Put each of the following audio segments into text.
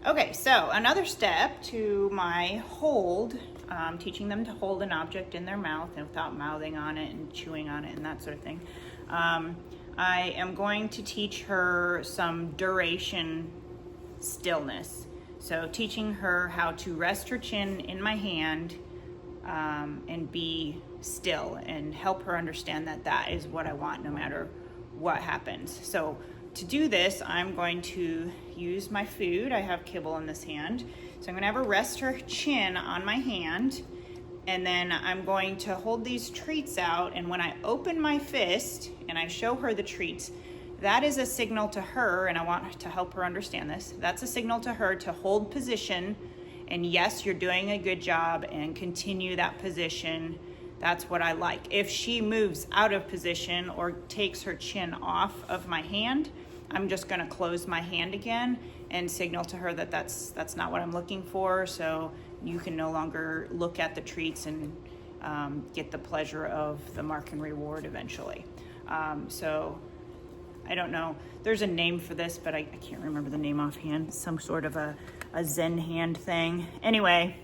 Okay, so another step to my hold, teaching them to hold an object in their mouth and without mouthing on it and chewing on it and that sort of thing. I am going to teach her some duration stillness. So teaching her how to rest her chin in my hand and be still and help her understand that that is what I want no matter what happens. So to do this, I'm going to use my food. I have kibble in this hand. So I'm gonna have her rest her chin on my hand, and then I'm going to hold these treats out, and when I open my fist and I show her the treats, that is a signal to her, and I want to help her understand this. That's a signal to her to hold position, and yes, you're doing a good job, and continue that position. That's what I like. If she moves out of position or takes her chin off of my hand, I'm just gonna close my hand again and signal to her that that's not what I'm looking for, so you can no longer look at the treats and get the pleasure of the mark and reward eventually. So I don't know, there's a name for this, but I can't remember the name offhand. Some sort of a Zen hand thing. Anyway,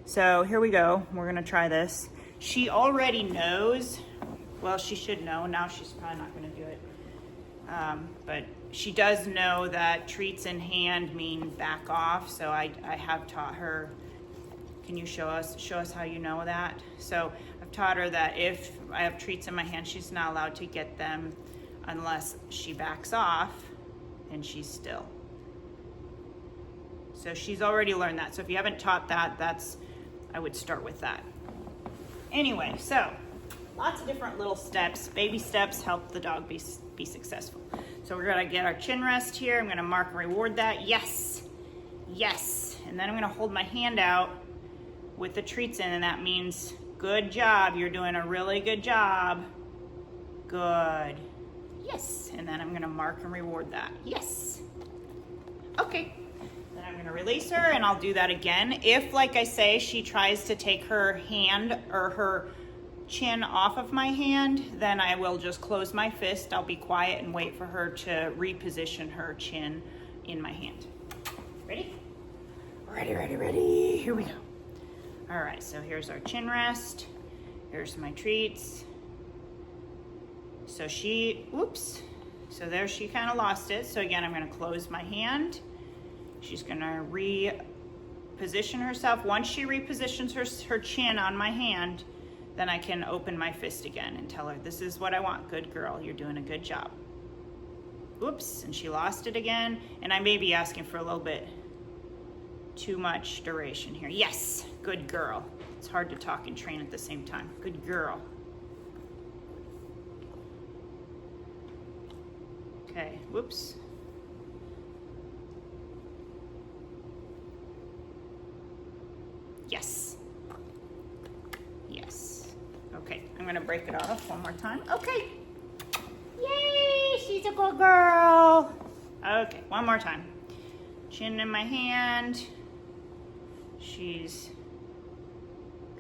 so here we go. We're gonna try this. She already knows, well, she should know. Now she's probably not gonna do it. But she does know that treats in hand mean back off. So I have taught her. Can you show us how you know that? So I've taught her that if I have treats in my hand, she's not allowed to get them unless she backs off and she's still. So she's already learned that. So if you haven't taught that, I would start with that. Anyway, so lots of different little steps. Baby steps help the dog be successful. So we're gonna get our chin rest here. I'm gonna mark and reward that. Yes, yes. And then I'm gonna hold my hand out with the treats in, and that means good job. You're doing a really good job. Good. Yes. And then I'm gonna mark and reward that. Yes. Okay. Then I'm gonna release her, and I'll do that again. If, like I say, she tries to take her hand or her chin off of my hand, then I will just close my fist. I'll be quiet and wait for her to reposition her chin in my hand. Ready? Ready. Here we go. All right, so here's our chin rest. Here's my treats. So so there she kind of lost it. So again, I'm gonna close my hand. She's gonna reposition herself. Once she repositions her chin on my hand, then I can open my fist again and tell her, this is what I want. Good girl, you're doing a good job. Oops, and she lost it again. And I may be asking for a little bit too much duration here. Yes, good girl. It's hard to talk and train at the same time. Good girl. Okay, whoops. Yes. Yes. Okay, I'm gonna break it off one more time. Okay. Yay, she's a good girl. Okay, one more time. Chin in my hand. She's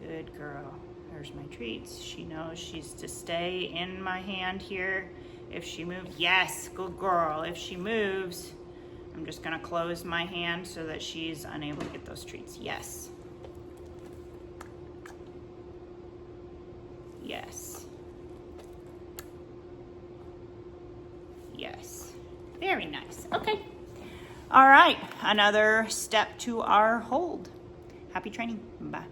good girl. There's my treats. She knows she's to stay in my hand here. If she moves, yes, good girl. If she moves, I'm just gonna close my hand so that she's unable to get those treats. Yes. Yes. Yes. Very nice. Okay. All right. Another step to our hold. Happy training. Bye.